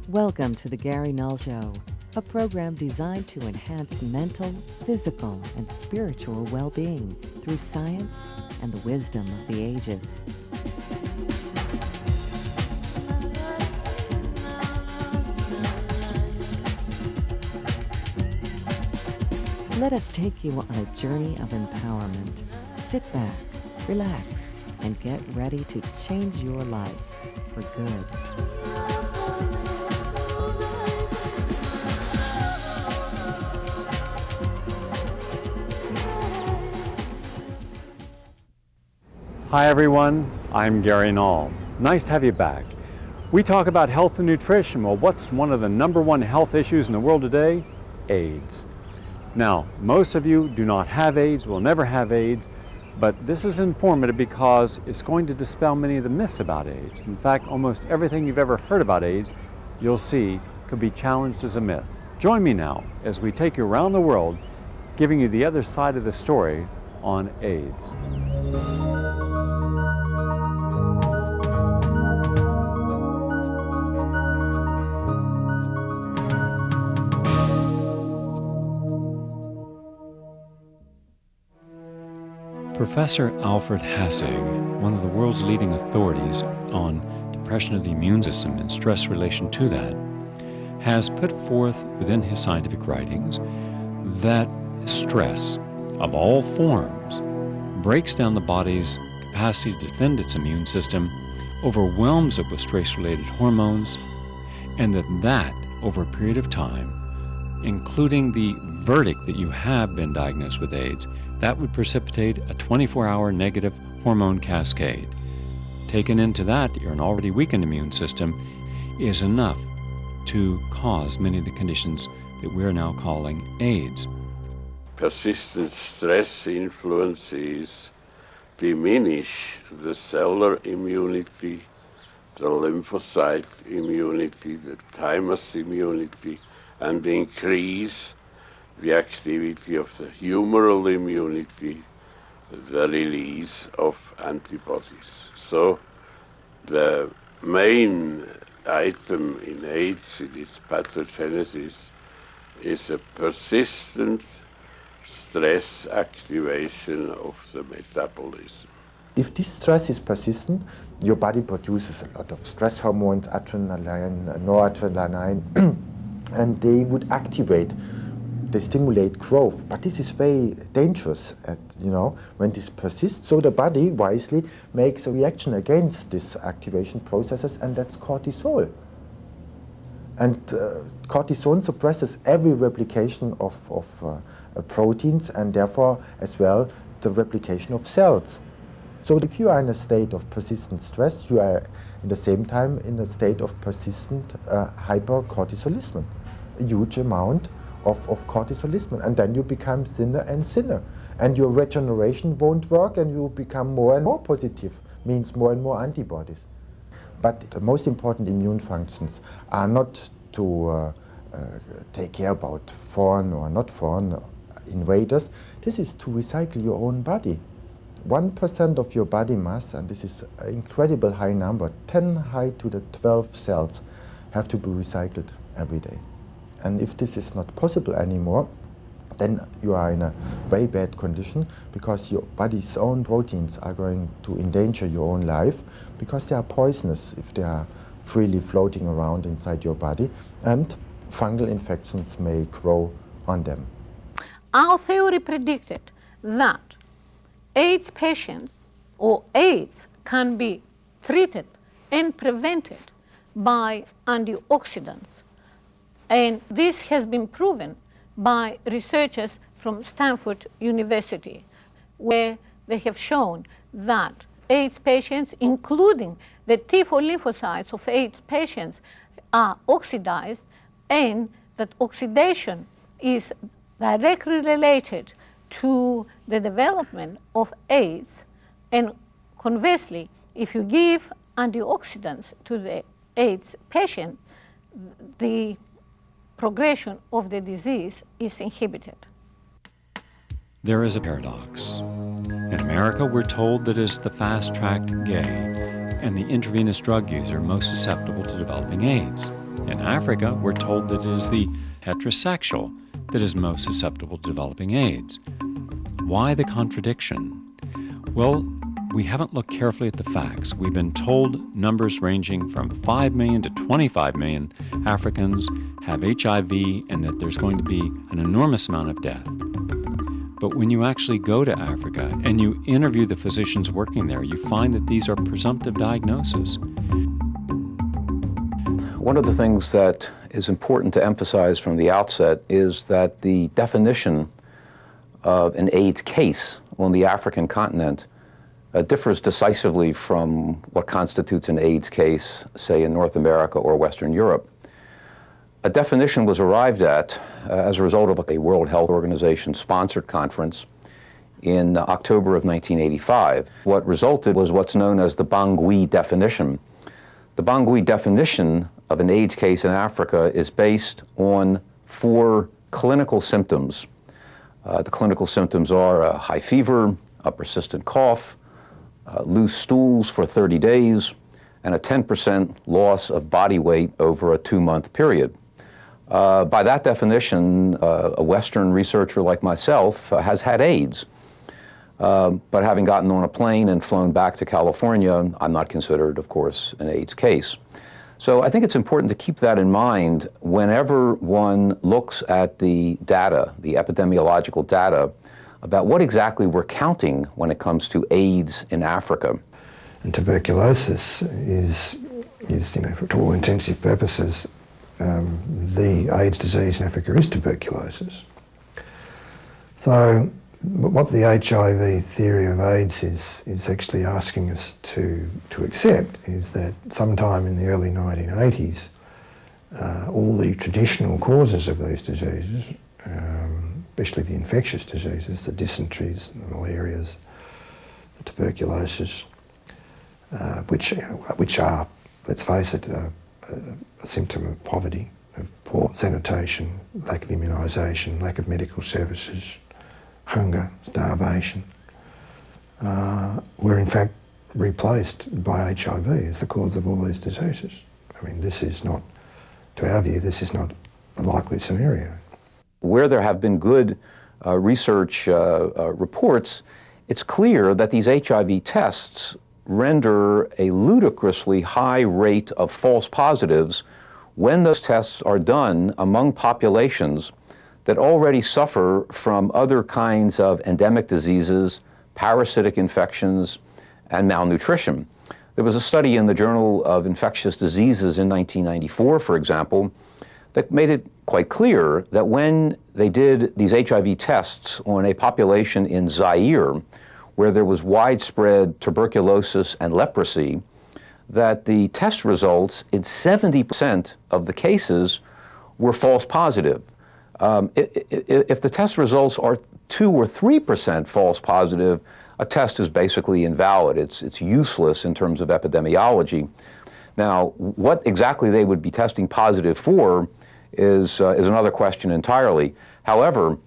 Welcome to the Gary Null Show, a program designed to enhance mental, physical, and spiritual well-being through science and the wisdom of the ages. Let us take you on a journey of empowerment. Sit back, relax, and get ready to change your life for good. Hi everyone, I'm Gary Null. Nice to have you back. We talk about health and nutrition. Well, what's one of the #1 health issues in the world today? AIDS. Now, most of you do not have AIDS, will never have AIDS, but this is informative because it's going to dispel many of the myths about AIDS. In fact, almost everything you've ever heard about AIDS, you'll see, could be challenged as a myth. Join me now as we take you around the world, giving you the other side of the story on AIDS. Professor Alfred Hassig, one of the world's leading authorities on depression of the immune system and stress relation to that, has put forth within his scientific writings that stress of all forms breaks down the body's capacity to defend its immune system, overwhelms it with stress-related hormones, and that over a period of time, including the verdict that you have been diagnosed with AIDS, that would precipitate a 24-hour negative hormone cascade. Taken into that, you're an already weakened immune system, is enough to cause many of the conditions that we're now calling AIDS. Persistent stress influences diminish the cellular immunity, the lymphocyte immunity, the thymus immunity, and increase the activity of the humoral immunity, the release of antibodies. So the main item in AIDS, in its pathogenesis, is a persistent stress activation of the metabolism. If this stress is persistent, your body produces a lot of stress hormones, adrenaline, noradrenaline, and they would activate. They stimulate growth, but this is very dangerous, when this persists. So the body wisely makes a reaction against these activation processes, and that's cortisol. And cortisol suppresses every replication of proteins, and therefore as well the replication of cells. So if you are in a state of persistent stress, you are at the same time in a state of persistent hypercortisolism, a huge amount of cortisolism, and then you become thinner and thinner, and your regeneration won't work, and you become more and more positive, means more and more antibodies. But the most important immune functions are not to take care about foreign or not foreign invaders. This is to recycle your own body. 1% of your body mass, and this is an incredible high number, 10 high to the 12 cells, have to be recycled every day. And if this is not possible anymore, then you are in a very bad condition, because your body's own proteins are going to endanger your own life, because they are poisonous if they are freely floating around inside your body, and fungal infections may grow on them. Our theory predicted that AIDS patients or AIDS can be treated and prevented by antioxidants. And this has been proven by researchers from Stanford University, where they have shown that AIDS patients, including the T4 lymphocytes of AIDS patients, are oxidized, and that oxidation is directly related to the development of AIDS. And conversely, if you give antioxidants to the AIDS patient, the progression of the disease is inhibited. There is a paradox. In America, we're told that it's the fast-tracked gay and the intravenous drug user most susceptible to developing AIDS. In Africa, we're told that it is the heterosexual that is most susceptible to developing AIDS. Why the contradiction? Well, we haven't looked carefully at the facts. We've been told numbers ranging from 5 million to 25 million Africans have HIV and that there's going to be an enormous amount of death. But when you actually go to Africa and you interview the physicians working there, you find that these are presumptive diagnoses. One of the things that is important to emphasize from the outset is that the definition of an AIDS case on the African continent differs decisively from what constitutes an AIDS case, say, in North America or Western Europe. A definition was arrived at as a result of a World Health Organization sponsored conference in October of 1985. What resulted was what's known as the Bangui definition. The Bangui definition of an AIDS case in Africa is based on 4 clinical symptoms. The clinical symptoms are a high fever, a persistent cough, loose stools for 30 days, and a 10% loss of body weight over a 2-month period. By that definition, a Western researcher like myself has had AIDS. But having gotten on a plane and flown back to California, I'm not considered, of course, an AIDS case. So I think it's important to keep that in mind whenever one looks at the data, the epidemiological data, about what exactly we're counting when it comes to AIDS in Africa. And tuberculosis is for all intensive purposes, the AIDS disease in Africa is tuberculosis. So what the HIV theory of AIDS is actually asking us to accept is that sometime in the early 1980s, all the traditional causes of these diseases, especially the infectious diseases, the dysenteries, the malarias, the tuberculosis, which are, let's face it, a symptom of poverty, of poor sanitation, lack of immunisation, lack of medical services, hunger, starvation, were in fact replaced by HIV as the cause of all these diseases. I mean, this is not, to our view, this is not a likely scenario. Where there have been good research reports, it's clear that these HIV tests render a ludicrously high rate of false positives when those tests are done among populations that already suffer from other kinds of endemic diseases, parasitic infections, and malnutrition. There was a study in the Journal of Infectious Diseases in 1994, for example, that made it quite clear that when they did these HIV tests on a population in Zaire, where there was widespread tuberculosis and leprosy, that the test results in 70% of the cases were false positive. If the test results are 2 or 3% false positive, a test is basically invalid. It's useless in terms of epidemiology. Now, what exactly they would be testing positive for is another question entirely. However,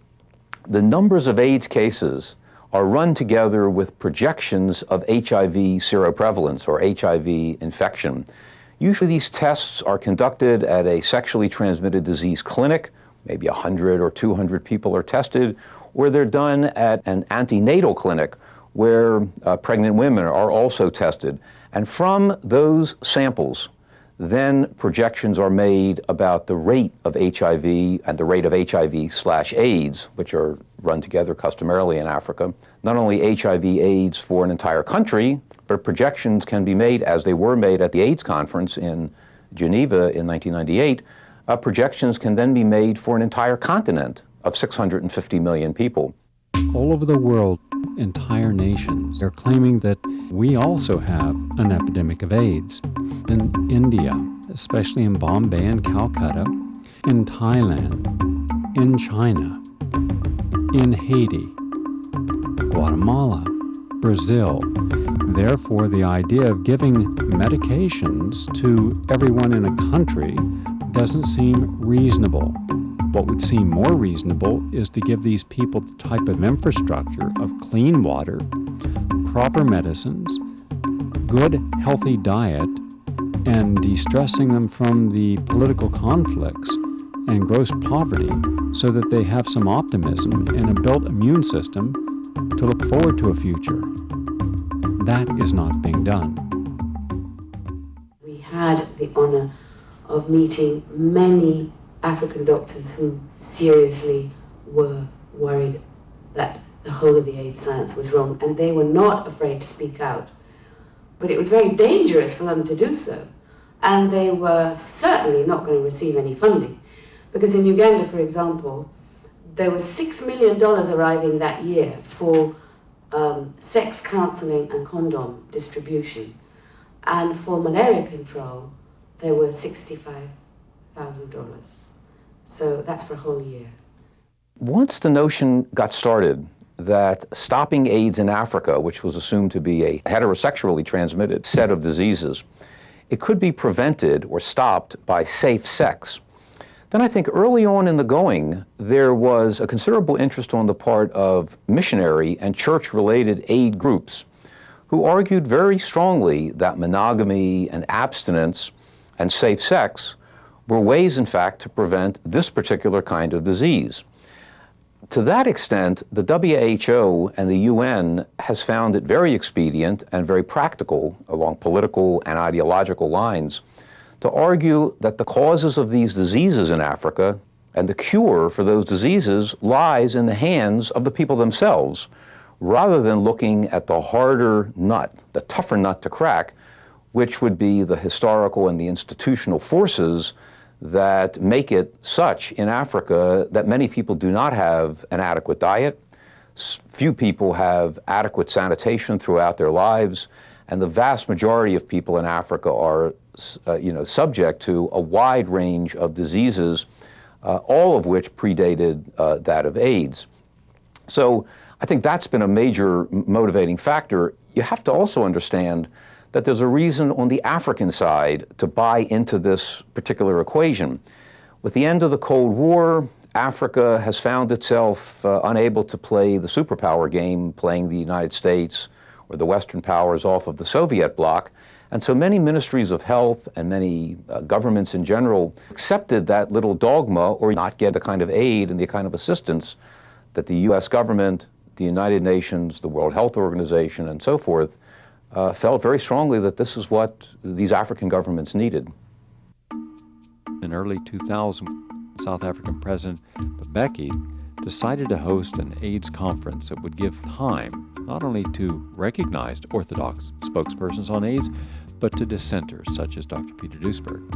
the numbers of AIDS cases are run together with projections of HIV seroprevalence or HIV infection. Usually these tests are conducted at a sexually transmitted disease clinic, maybe 100 or 200 people are tested, or they're done at an antenatal clinic where pregnant women are also tested. And from those samples, then projections are made about the rate of HIV and the rate of HIV/AIDS, which are run together customarily in Africa. Not only HIV/AIDS for an entire country, but projections can be made, as they were made at the AIDS conference in Geneva in 1998. Projections can then be made for an entire continent of 650 million people. All over the world, entire nations are claiming that we also have an epidemic of AIDS. In India, especially in Bombay and Calcutta, in Thailand, in China, in Haiti, Guatemala, Brazil. Therefore, the idea of giving medications to everyone in a country doesn't seem reasonable. What would seem more reasonable is to give these people the type of infrastructure of clean water, proper medicines, good, healthy diet, and de-stressing them from the political conflicts and gross poverty so that they have some optimism and a built immune system to look forward to a future. That is not being done. We had the honor of meeting many African doctors who seriously were worried that the whole of the AIDS science was wrong, and they were not afraid to speak out. But it was very dangerous for them to do so, and they were certainly not going to receive any funding. Because in Uganda, for example, there was $6 million arriving that year for sex counseling and condom distribution. And for malaria control, there were $65,000. So that's for a whole year. Once the notion got started that stopping AIDS in Africa, which was assumed to be a heterosexually transmitted set of diseases, it could be prevented or stopped by safe sex, then I think early on in the going, there was a considerable interest on the part of missionary and church-related aid groups who argued very strongly that monogamy and abstinence and safe sex were ways, in fact, to prevent this particular kind of disease. To that extent, the WHO and the UN has found it very expedient and very practical along political and ideological lines to argue that the causes of these diseases in Africa and the cure for those diseases lies in the hands of the people themselves, rather than looking at the harder nut, the tougher nut to crack, which would be the historical and the institutional forces that make it such in Africa that many people do not have an adequate diet, few people have adequate sanitation throughout their lives, and the vast majority of people in Africa are subject to a wide range of diseases, all of which predated that of AIDS. So I think that's been a major motivating factor. You have to also understand that there's a reason on the African side to buy into this particular equation. With the end of the Cold War, Africa has found itself unable to play the superpower game, playing the United States or the Western powers off of the Soviet bloc. And so many ministries of health and many governments in general accepted that little dogma or not get the kind of aid and the kind of assistance that the US government, the United Nations, the World Health Organization, and so forth felt very strongly that this is what these African governments needed. In early 2000, South African President Mbeki decided to host an AIDS conference that would give time not only to recognized orthodox spokespersons on AIDS, but to dissenters such as Dr. Peter Duesberg.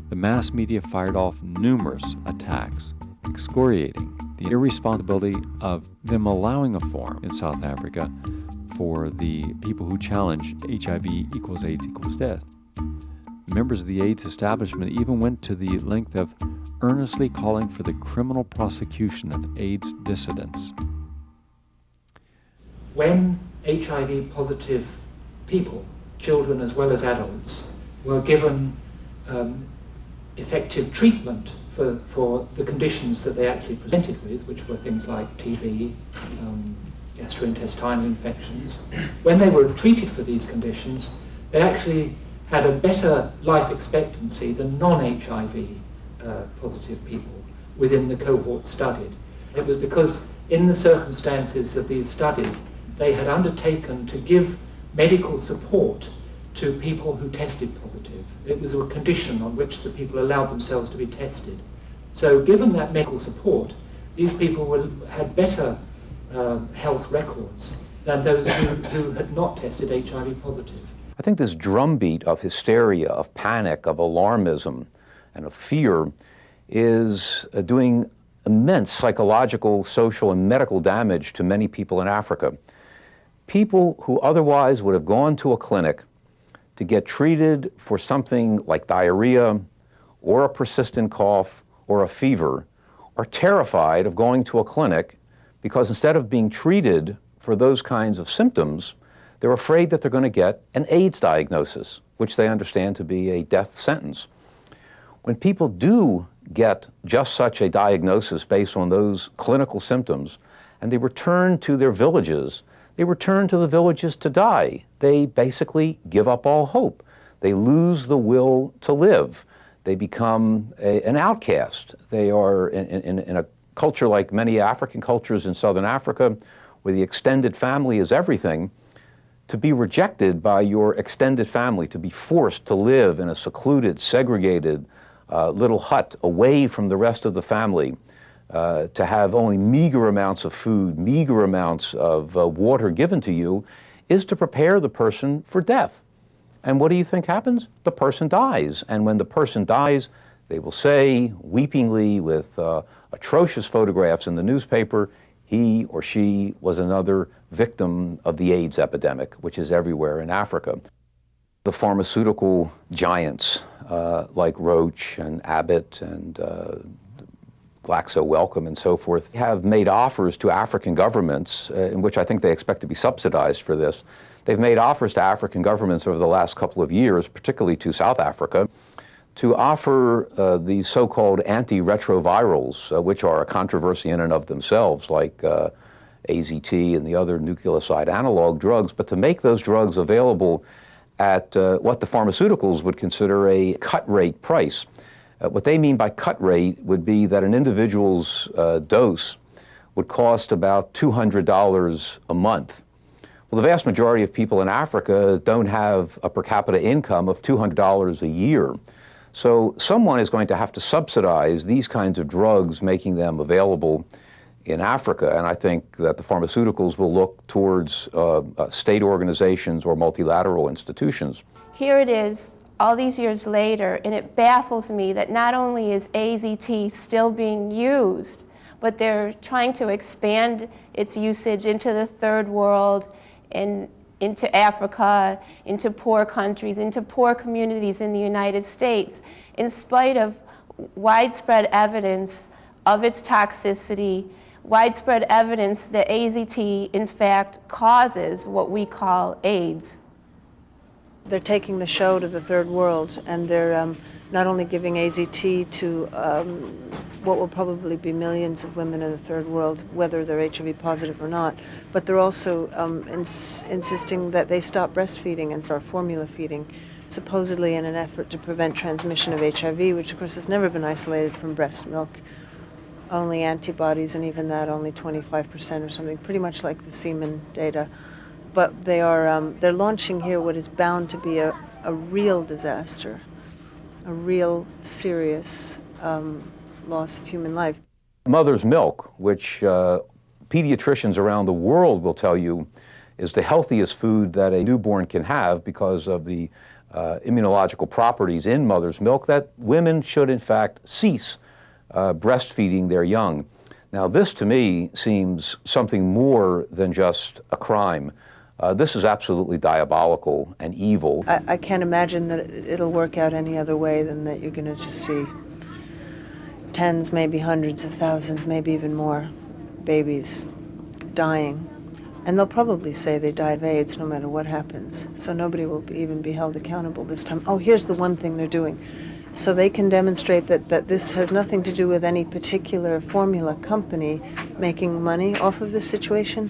The mass media fired off numerous attacks, excoriating the irresponsibility of them allowing a forum in South Africa for the people who challenge HIV equals AIDS equals death. Members of the AIDS establishment even went to the length of earnestly calling for the criminal prosecution of AIDS dissidents. When HIV-positive people, children as well as adults, were given effective treatment for the conditions that they actually presented with, which were things like TB, gastrointestinal infections, when they were treated for these conditions, they actually had a better life expectancy than non-HIV positive people within the cohort studied. It was because in the circumstances of these studies, they had undertaken to give medical support to people who tested positive. It was a condition on which the people allowed themselves to be tested. So given that medical support, these people had better health records than those who had not tested HIV positive. I think this drumbeat of hysteria, of panic, of alarmism, and of fear is doing immense psychological, social, and medical damage to many people in Africa. People who otherwise would have gone to a clinic to get treated for something like diarrhea or a persistent cough or a fever are terrified of going to a clinic because instead of being treated for those kinds of symptoms, they're afraid that they're going to get an AIDS diagnosis, which they understand to be a death sentence. When people do get just such a diagnosis based on those clinical symptoms, and they return to their villages, they return to the villages to die. They basically give up all hope. they lose the will to live. They become an outcast. They are, in a culture like many African cultures in Southern Africa, where the extended family is everything, to be rejected by your extended family, to be forced to live in a secluded, segregated little hut away from the rest of the family, to have only meager amounts of food, meager amounts of water given to you, is to prepare the person for death. And what do you think happens? The person dies. And when the person dies, they will say, weepingly, with atrocious photographs in the newspaper, he or she was another victim of the AIDS epidemic, which is everywhere in Africa. The pharmaceutical giants like Roche and Abbott and Glaxo Wellcome and so forth have made offers to African governments, in which I think they expect to be subsidized for this. They've made offers to African governments over the last couple of years, particularly to South Africa, to offer the so-called antiretrovirals, which are a controversy in and of themselves, like AZT and the other nucleoside analog drugs, but to make those drugs available at what the pharmaceuticals would consider a cut rate price. What they mean by cut rate would be that an individual's dose would cost about $200 a month. Well, the vast majority of people in Africa don't have a per capita income of $200 a year. So someone is going to have to subsidize these kinds of drugs, making them available in Africa. And I think that the pharmaceuticals will look towards state organizations or multilateral institutions. Here it is, all these years later, and it baffles me that not only is AZT still being used, but they're trying to expand its usage into the third world and into Africa, into poor countries, into poor communities in the United States, in spite of widespread evidence of its toxicity, widespread evidence that AZT, in fact, causes what we call AIDS. They're taking the show to the third world, and they're not only giving AZT to what will probably be millions of women in the third world, whether they're HIV positive or not, but they're also insisting that they stop breastfeeding and start formula feeding, supposedly in an effort to prevent transmission of HIV, which of course has never been isolated from breast milk. Only antibodies, and even that only 25% or something, pretty much like the semen data. But they are they're launching here what is bound to be a real disaster, a real serious loss of human life. Mother's milk, which pediatricians around the world will tell you is the healthiest food that a newborn can have because of the immunological properties in mother's milk, that women should in fact cease breastfeeding their young. Now this to me seems something more than just a crime. This is absolutely diabolical and evil. I can't imagine that it'll work out any other way than that you're going to just see tens, maybe hundreds of thousands, maybe even more babies dying. And they'll probably say they died of AIDS no matter what happens. So nobody will even be held accountable this time. Oh, here's the one thing they're doing. So they can demonstrate that this has nothing to do with any particular formula company making money off of this situation.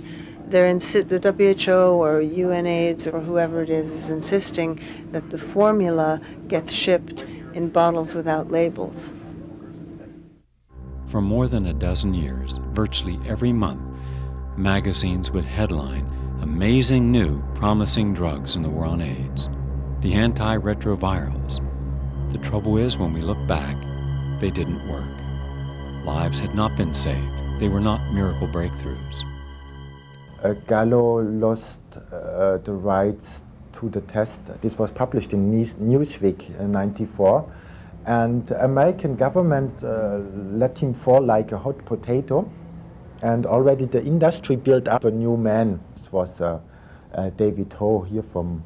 The WHO or UNAIDS or whoever it is insisting that the formula gets shipped in bottles without labels. For more than a dozen years, virtually every month, magazines would headline amazing new promising drugs in the war on AIDS, the antiretrovirals. The trouble is, when we look back, they didn't work. Lives had not been saved. They were not miracle breakthroughs. Gallo lost the rights to the test. This was published in Newsweek in '94, and the American government let him fall like a hot potato, and already the industry built up a new man. This was David Ho here from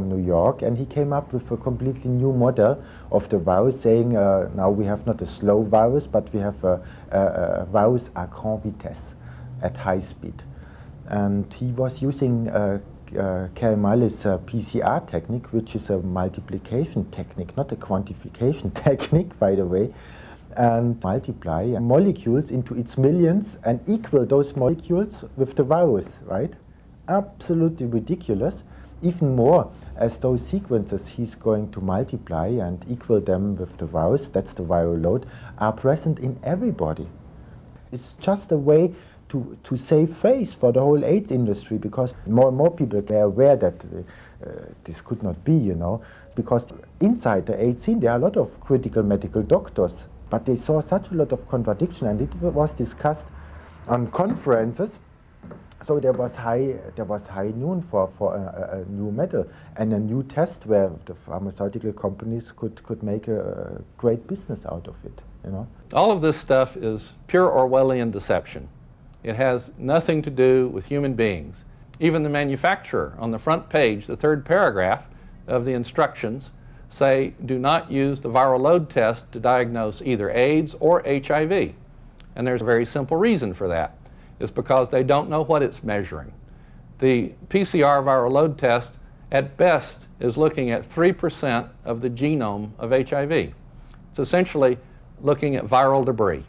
New York, and he came up with a completely new model of the virus, saying now we have not a slow virus, but we have a virus à grande vitesse, at high speed. And he was using Kermali's PCR technique, which is a multiplication technique, not a quantification technique, by the way, and multiply molecules into its millions and equal those molecules with the virus, right? Absolutely ridiculous. even more, as those sequences he's going to multiply and equal them with the virus, that's the viral load, are present in everybody. It's just a way to save face for the whole AIDS industry, because more and more people are aware that this could not be, you know, because inside the AIDS scene there are a lot of critical medical doctors, but they saw such a lot of contradiction, and it was discussed on conferences. So there was high noon for a new medal and a new test where the pharmaceutical companies could make a great business out of it, you know. All of this stuff is pure Orwellian deception. It has nothing to do with human beings. Even the manufacturer on the front page, the third paragraph of the instructions, say do not use the viral load test to diagnose either AIDS or HIV. And there's a very simple reason for that. It's because they don't know what it's measuring. The PCR viral load test at best is looking at 3% of the genome of HIV. It's essentially looking at viral debris.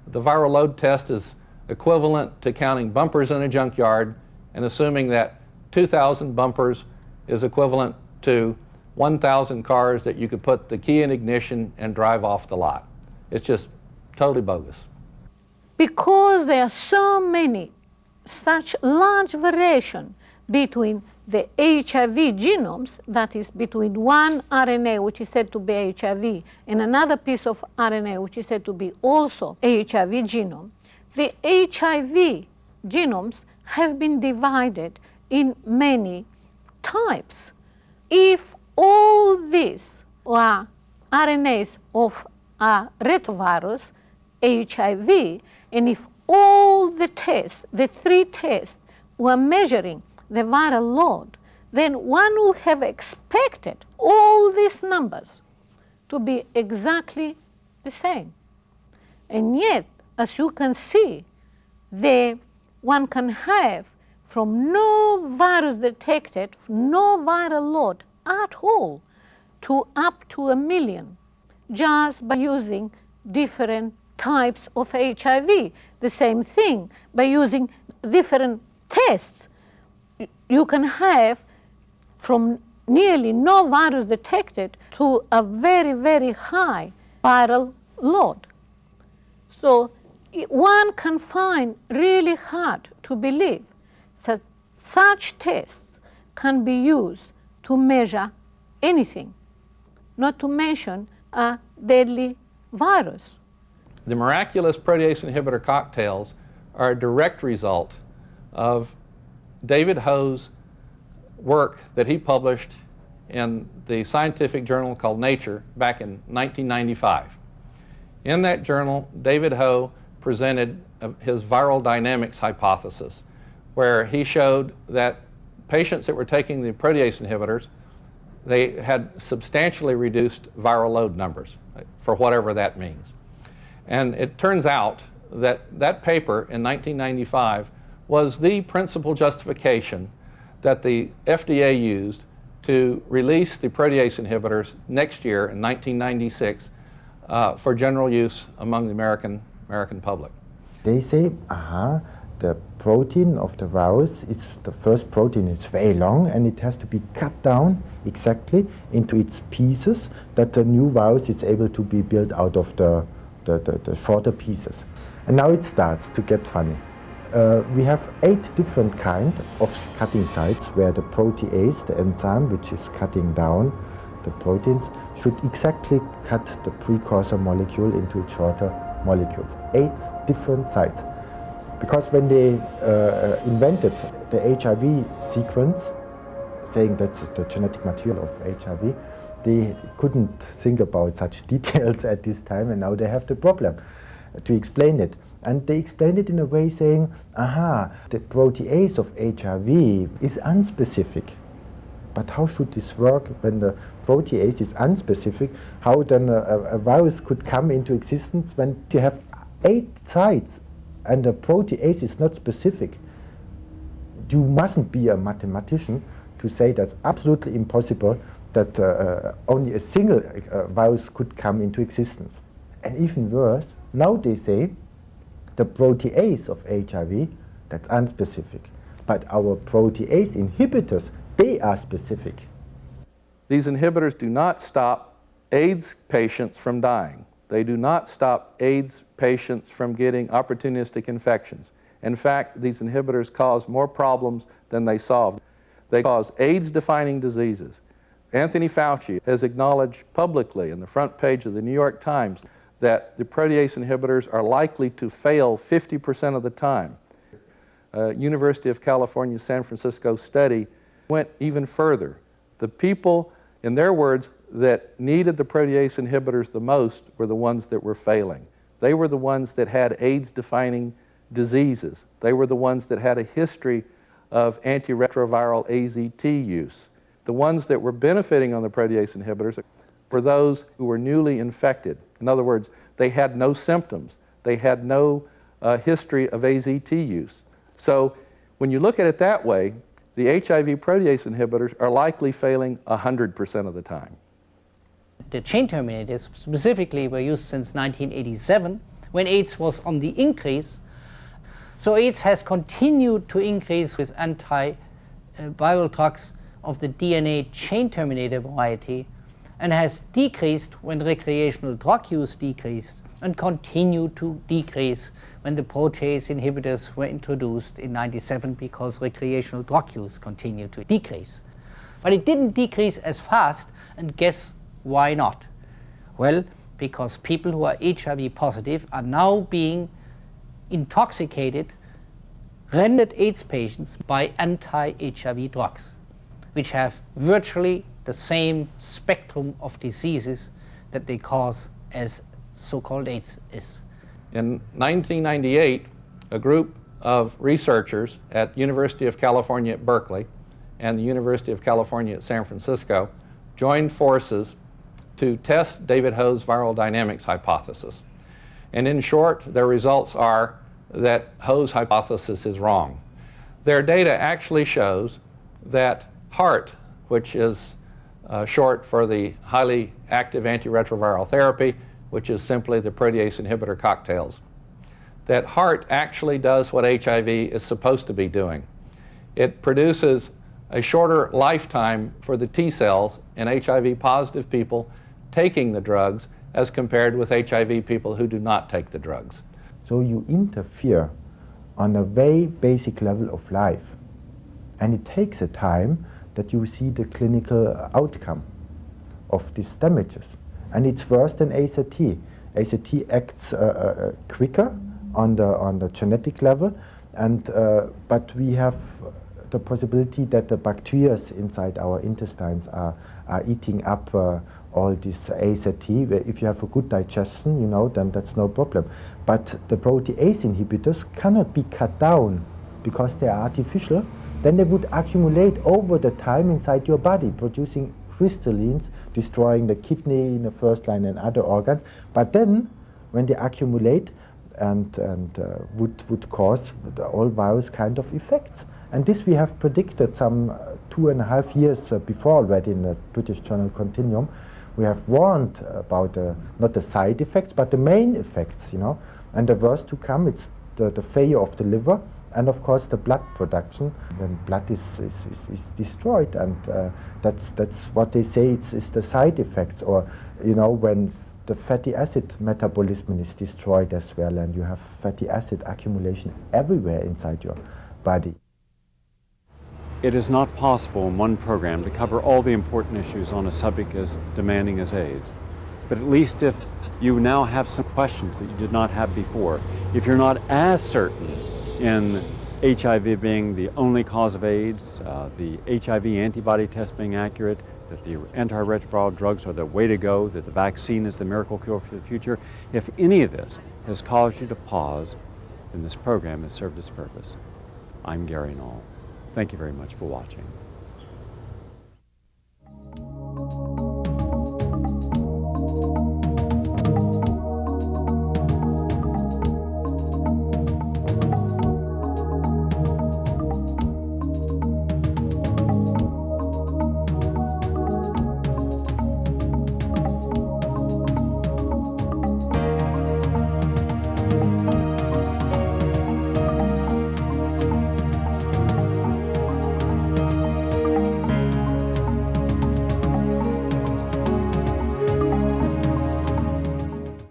The viral load test is equivalent to counting bumpers in a junkyard and assuming that 2,000 bumpers is equivalent to 1,000 cars that you could put the key in ignition and drive off the lot. It's just totally bogus. Because there are so many, such large variation between the HIV genomes, that is between one RNA which is said to be HIV and another piece of RNA which is said to be also HIV genome, the HIV genomes have been divided in many types. If all these are RNAs of a retrovirus, HIV, and if all the tests, the three tests, were measuring the viral load, then one would have expected all these numbers to be exactly the same. And yet, as you can see, one can have from no virus detected, no viral load at all, to up to 1 million, just by using different types of HIV. The same thing, by using different tests, you can have from nearly no virus detected to a very, very high viral load. So one can find really hard to believe that such tests can be used to measure anything, not to mention a deadly virus. The miraculous protease inhibitor cocktails are a direct result of David Ho's work that he published in the scientific journal called Nature back in 1995. In that journal, David Ho presented his viral dynamics hypothesis, where he showed that patients that were taking the protease inhibitors, they had substantially reduced viral load numbers, for whatever that means. And it turns out that that paper in 1995 was the principal justification that the FDA used to release the protease inhibitors next year in 1996 for general use among the American public. They say, the protein of the virus, the first protein is very long and it has to be cut down exactly into its pieces that the new virus is able to be built out of the shorter pieces. And now it starts to get funny. We have 8 different kinds of cutting sites where the protease, the enzyme which is cutting down the proteins, should exactly cut the precursor molecule into its shorter molecules. 8 different sites. Because when they invented the HIV sequence, saying that's the genetic material of HIV, they couldn't think about such details at this time, and now they have the problem to explain it. And they explained it in a way saying, the protease of HIV is unspecific. But how should this work when the protease is unspecific? How then a virus could come into existence when you have 8 sites and the protease is not specific? You mustn't be a mathematician to say that's absolutely impossible that only a single virus could come into existence. And even worse, now they say the protease of HIV, that's unspecific. But our protease inhibitors they are specific. These inhibitors do not stop AIDS patients from dying. They do not stop AIDS patients from getting opportunistic infections. In fact, these inhibitors cause more problems than they solve. They cause AIDS-defining diseases. Anthony Fauci has acknowledged publicly in the front page of the New York Times that the protease inhibitors are likely to fail 50% of the time. University of California, San Francisco study went even further. The people, in their words, that needed the protease inhibitors the most were the ones that were failing. They were the ones that had AIDS-defining diseases. They were the ones that had a history of antiretroviral AZT use. The ones that were benefiting on the protease inhibitors were those who were newly infected. In other words, they had no symptoms. They had no history of AZT use. So when you look at it that way, the HIV protease inhibitors are likely failing 100% of the time. The chain terminators specifically were used since 1987 when AIDS was on the increase. So AIDS has continued to increase with antiviral drugs of the DNA chain terminator variety and has decreased when recreational drug use decreased and continued to decrease when the protease inhibitors were introduced in 1997 because recreational drug use continued to decrease. But it didn't decrease as fast, and guess why not? Well, because people who are HIV positive are now being intoxicated, rendered AIDS patients by anti-HIV drugs, which have virtually the same spectrum of diseases that they cause as so-called AIDS is. In 1998, a group of researchers at University of California at Berkeley and the University of California at San Francisco joined forces to test David Ho's viral dynamics hypothesis. And in short, their results are that Ho's hypothesis is wrong. Their data actually shows that HART, which is short for the highly active antiretroviral therapy, which is simply the protease inhibitor cocktails, that HART actually does what HIV is supposed to be doing. It produces a shorter lifetime for the T cells in HIV positive people taking the drugs as compared with HIV people who do not take the drugs. So you interfere on a very basic level of life, and it takes a time that you see the clinical outcome of these damages. And it's worse than AZT. AZT acts quicker on the genetic level, and but we have the possibility that the bacteria inside our intestines are eating up all this AZT. If you have a good digestion, you know, then that's no problem. But the protease inhibitors cannot be cut down because they are artificial. Then they would accumulate over the time inside your body, producing crystallines, destroying the kidney in the first line and other organs. But then, when they accumulate and would cause all various kind of effects. And this we have predicted some 2.5 years before already in the British journal Continuum. We have warned about not the side effects, but the main effects, you know. And the worst to come, it's the failure of the liver, and of course the blood production, when blood is destroyed, and that's what they say, it's the side effects, or you know, when the fatty acid metabolism is destroyed as well, and you have fatty acid accumulation everywhere inside your body. It is not possible in one program to cover all the important issues on a subject as demanding as AIDS. But at least if you now have some questions that you did not have before, if you're not as certain in HIV being the only cause of AIDS, the HIV antibody test being accurate, that the antiretroviral drugs are the way to go, that the vaccine is the miracle cure for the future, if any of this has caused you to pause, then this program has served its purpose. I'm Gary Knoll. Thank you very much for watching.